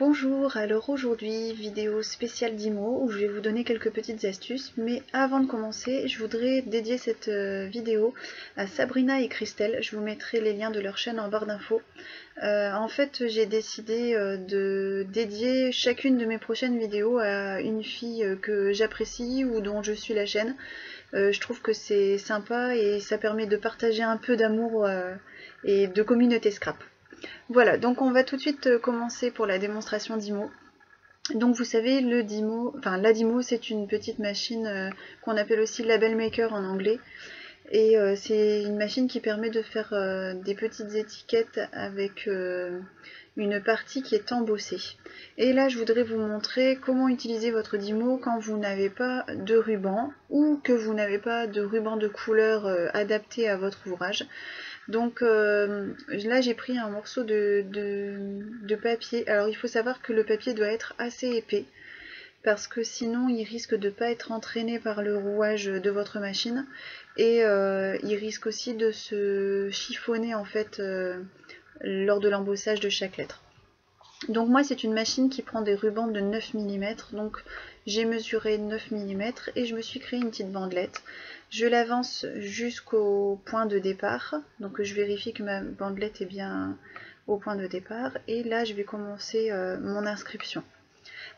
Bonjour, alors aujourd'hui vidéo spéciale d'IMO où je vais vous donner quelques petites astuces, mais avant de commencer je voudrais dédier cette vidéo à Sabrina et Christelle. Je vous mettrai les liens de leur chaîne en barre d'infos. En fait j'ai décidé de dédier chacune de mes prochaines vidéos à une fille que j'apprécie ou dont je suis la chaîne. Je trouve que c'est sympa et ça permet de partager un peu d'amour et de communauté scrap. Voilà, donc on va tout de suite commencer pour la démonstration d'IMO. Donc vous savez, la Dimo c'est une petite machine qu'on appelle aussi label maker en anglais. Et c'est une machine qui permet de faire des petites étiquettes avec une partie qui est embossée. Et là je voudrais vous montrer comment utiliser votre Dimo quand vous n'avez pas de ruban ou que vous n'avez pas de ruban de couleur adapté à votre ouvrage. Donc là j'ai pris un morceau de papier. Alors il faut savoir que le papier doit être assez épais parce que sinon il risque de ne pas être entraîné par le rouage de votre machine et il risque aussi de se chiffonner en fait lors de l'embossage de chaque lettre. Donc moi c'est une machine qui prend des rubans de 9 mm, donc j'ai mesuré 9 mm et je me suis créé une petite bandelette. Je l'avance jusqu'au point de départ, donc je vérifie que ma bandelette est bien au point de départ et là je vais commencer mon inscription.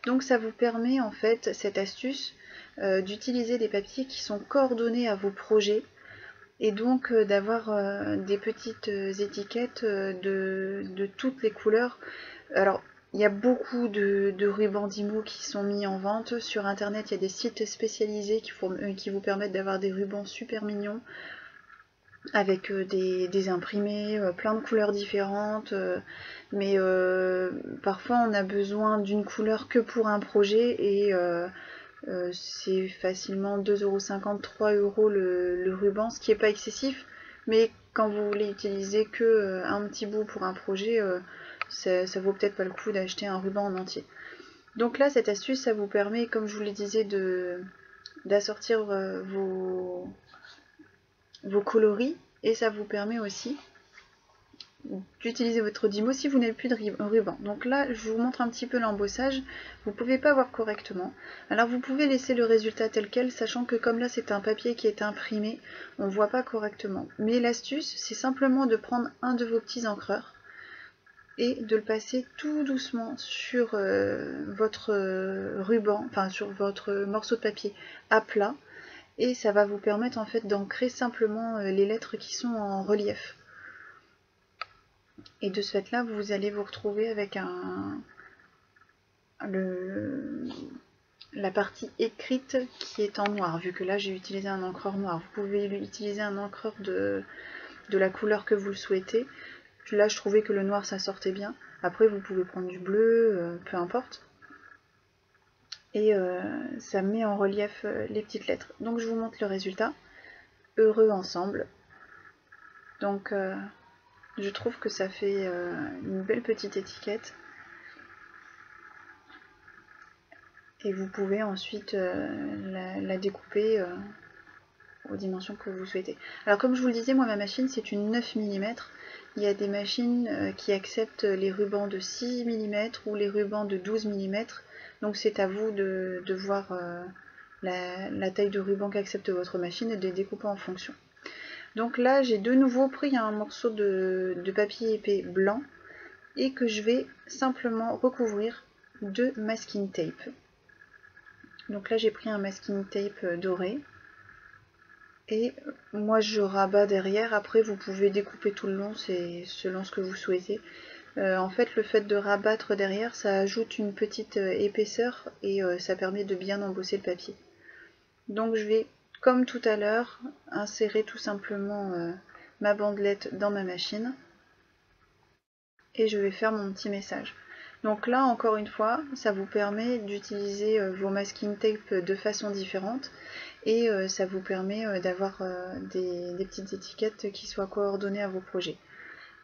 Donc ça vous permet en fait, cette astuce, d'utiliser des papiers qui sont coordonnés à vos projets et donc d'avoir des petites étiquettes de toutes les couleurs. Alors, il y a beaucoup de rubans d'IMO qui sont mis en vente. Sur internet, il y a des sites spécialisés qui vous permettent d'avoir des rubans super mignons avec des imprimés, plein de couleurs différentes. Mais parfois, on a besoin d'une couleur que pour un projet et c'est facilement 2,50 €, 3 € le ruban, ce qui n'est pas excessif. Mais quand vous voulez utiliser que un petit bout pour un projet, ça vaut peut-être pas le coup d'acheter un ruban en entier. Donc là, cette astuce, ça vous permet, comme je vous le disais, d'assortir vos coloris et ça vous permet aussi d'utiliser votre Dimo si vous n'avez plus de ruban. Donc là, je vous montre un petit peu l'embossage. Vous ne pouvez pas voir correctement. Alors vous pouvez laisser le résultat tel quel, sachant que comme là c'est un papier qui est imprimé, on ne voit pas correctement. Mais l'astuce, c'est simplement de prendre un de vos petits encreurs et de le passer tout doucement sur votre ruban, enfin sur votre morceau de papier à plat, et ça va vous permettre en fait d'ancrer simplement les lettres qui sont en relief. Et de ce fait là, vous allez vous retrouver avec la partie écrite qui est en noir, vu que là j'ai utilisé un encreur noir. Vous pouvez utiliser un encreur de la couleur que vous le souhaitez. Là je trouvais que le noir ça sortait bien. Après vous pouvez prendre du bleu, peu importe. Et ça met en relief les petites lettres. Donc je vous montre le résultat. Heureux ensemble. Donc je trouve que ça fait une belle petite étiquette. Et vous pouvez ensuite la découper aux dimensions que vous souhaitez. Alors comme je vous le disais, moi ma machine c'est une 9 mm. Il y a des machines qui acceptent les rubans de 6 mm ou les rubans de 12 mm. Donc c'est à vous de voir la taille de ruban qu'accepte votre machine et de les découper en fonction. Donc là j'ai de nouveau pris un morceau de papier épais blanc et que je vais simplement recouvrir de masking tape. Donc là j'ai pris un masking tape doré et moi je rabats derrière. Après vous pouvez découper tout le long, c'est selon ce que vous souhaitez. En fait le fait de rabattre derrière ça ajoute une petite épaisseur et ça permet de bien embosser le papier. Donc je vais comme tout à l'heure insérer tout simplement ma bandelette dans ma machine et je vais faire mon petit message. Donc là encore une fois ça vous permet d'utiliser vos masking tape de façon différente et ça vous permet d'avoir des petites étiquettes qui soient coordonnées à vos projets.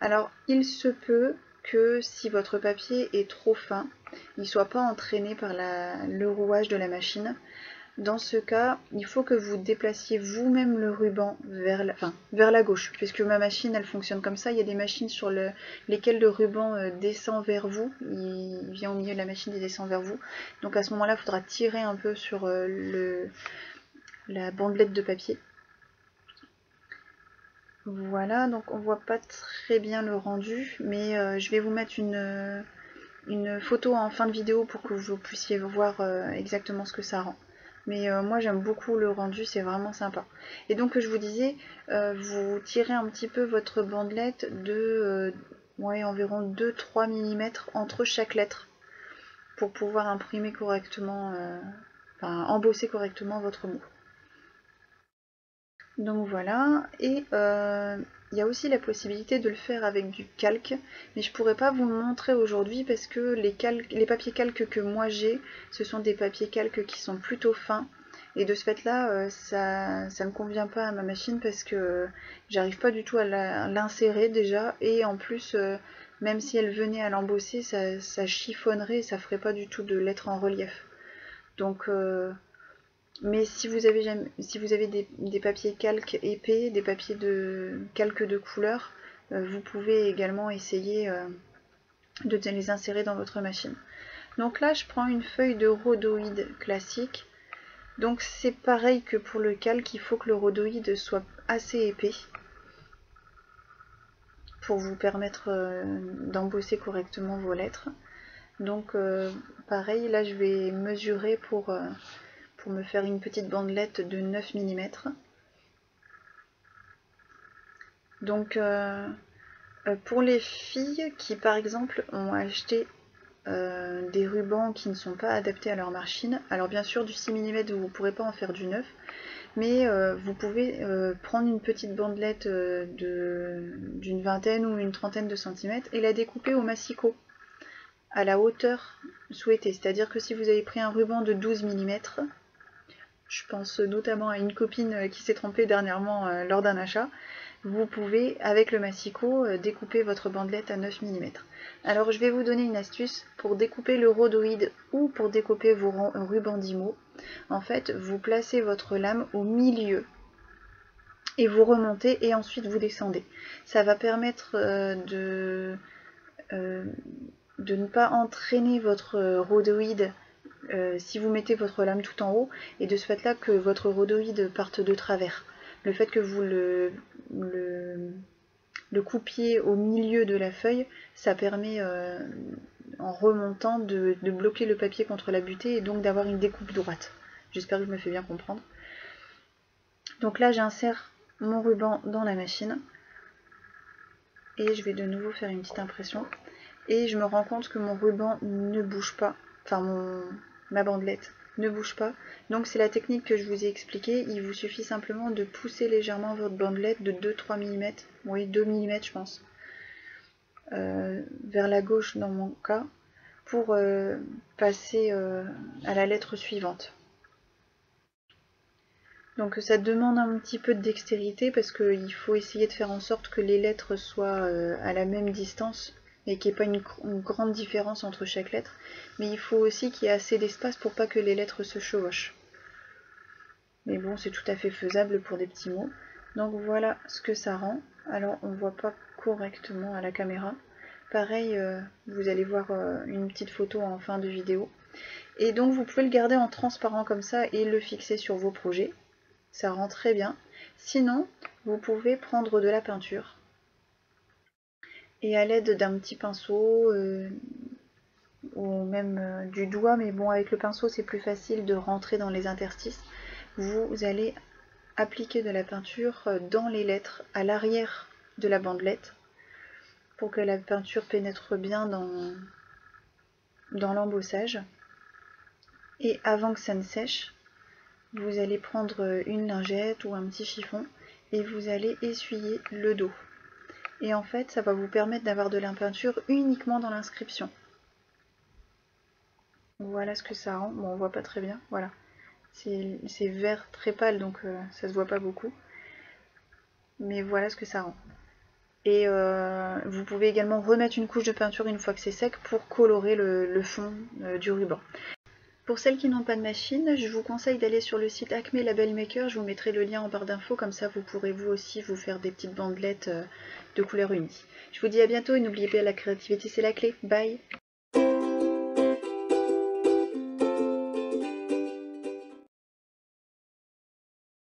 Alors il se peut que si votre papier est trop fin, il ne soit pas entraîné par le rouage de la machine. Dans ce cas, il faut que vous déplaciez vous-même le ruban vers la gauche, puisque ma machine elle fonctionne comme ça. Il y a des machines sur lesquelles le ruban descend vers vous, il vient au milieu de la machine et descend vers vous. Donc à ce moment-là, il faudra tirer un peu sur la bandelette de papier. Voilà, donc on voit pas très bien le rendu, mais je vais vous mettre une photo en fin de vidéo pour que vous puissiez voir exactement ce que ça rend. Mais moi j'aime beaucoup le rendu, c'est vraiment sympa. Et donc je vous disais, vous tirez un petit peu votre bandelette de environ 2-3 mm entre chaque lettre pour pouvoir imprimer correctement, embosser correctement votre mot. Donc voilà, et il y a aussi la possibilité de le faire avec du calque, mais je pourrais pas vous le montrer aujourd'hui parce que les papiers calques que moi j'ai, ce sont des papiers calques qui sont plutôt fins, et de ce fait là, ça ne convient pas à ma machine parce que j'arrive pas du tout à l'insérer déjà, et en plus, même si elle venait à l'embosser, ça chiffonnerait, ça ferait pas du tout de lettres en relief. Donc mais si vous avez des papiers calques épais, des papiers de calque de couleur, vous pouvez également essayer de les insérer dans votre machine. Donc là, je prends une feuille de rhodoïde classique. Donc c'est pareil que pour le calque, il faut que le rhodoïde soit assez épais pour vous permettre d'embosser correctement vos lettres. Donc pareil, là je vais mesurer pour me faire une petite bandelette de 9 mm. Donc pour les filles qui par exemple ont acheté des rubans qui ne sont pas adaptés à leur machine, alors bien sûr du 6 mm vous ne pourrez pas en faire du 9, mais vous pouvez prendre une petite bandelette d'une vingtaine ou une trentaine de centimètres et la découper au massicot à la hauteur souhaitée. C'est-à-dire que si vous avez pris un ruban de 12 mm, je pense notamment à une copine qui s'est trompée dernièrement lors d'un achat, vous pouvez, avec le massicot, découper votre bandelette à 9 mm. Alors je vais vous donner une astuce pour découper le rhodoïde ou pour découper vos rubans d'IMO. En fait, vous placez votre lame au milieu et vous remontez et ensuite vous descendez. Ça va permettre de ne pas entraîner votre rhodoïde si vous mettez votre lame tout en haut, et de ce fait là que votre rhodoïde parte de travers. Le fait que vous le coupiez au milieu de la feuille, ça permet en remontant de bloquer le papier contre la butée et donc d'avoir une découpe droite. J'espère que je me fais bien comprendre. Donc là j'insère mon ruban dans la machine et je vais de nouveau faire une petite impression et je me rends compte que mon ruban ne bouge pas, enfin ma bandelette ne bouge pas. Donc c'est la technique que je vous ai expliquée. Il vous suffit simplement de pousser légèrement votre bandelette de 2-3 mm, oui 2 mm je pense, vers la gauche dans mon cas, pour passer à la lettre suivante. Donc ça demande un petit peu de dextérité parce qu'il faut essayer de faire en sorte que les lettres soient à la même distance et qu'il n'y ait pas une grande différence entre chaque lettre, mais il faut aussi qu'il y ait assez d'espace pour pas que les lettres se chevauchent. Mais bon, c'est tout à fait faisable pour des petits mots. Donc voilà ce que ça rend. Alors on ne voit pas correctement à la caméra. Pareil, vous allez voir une petite photo en fin de vidéo. Et donc vous pouvez le garder en transparent comme ça et le fixer sur vos projets. Ça rend très bien. Sinon, vous pouvez prendre de la peinture et à l'aide d'un petit pinceau ou même du doigt, mais bon, avec le pinceau c'est plus facile de rentrer dans les interstices, vous allez appliquer de la peinture dans les lettres à l'arrière de la bandelette pour que la peinture pénètre bien dans l'embossage. Et avant que ça ne sèche, vous allez prendre une lingette ou un petit chiffon et vous allez essuyer le dos. Et en fait, ça va vous permettre d'avoir de la peinture uniquement dans l'inscription. Voilà ce que ça rend. Bon, on voit pas très bien, voilà. C'est vert très pâle, donc ça se voit pas beaucoup. Mais voilà ce que ça rend. Et vous pouvez également remettre une couche de peinture une fois que c'est sec pour colorer le fond du ruban. Pour celles qui n'ont pas de machine, je vous conseille d'aller sur le site Acme Label Maker, je vous mettrai le lien en barre d'infos, comme ça vous pourrez vous aussi vous faire des petites bandelettes de couleur unie. Je vous dis à bientôt et n'oubliez pas, la créativité c'est la clé. Bye!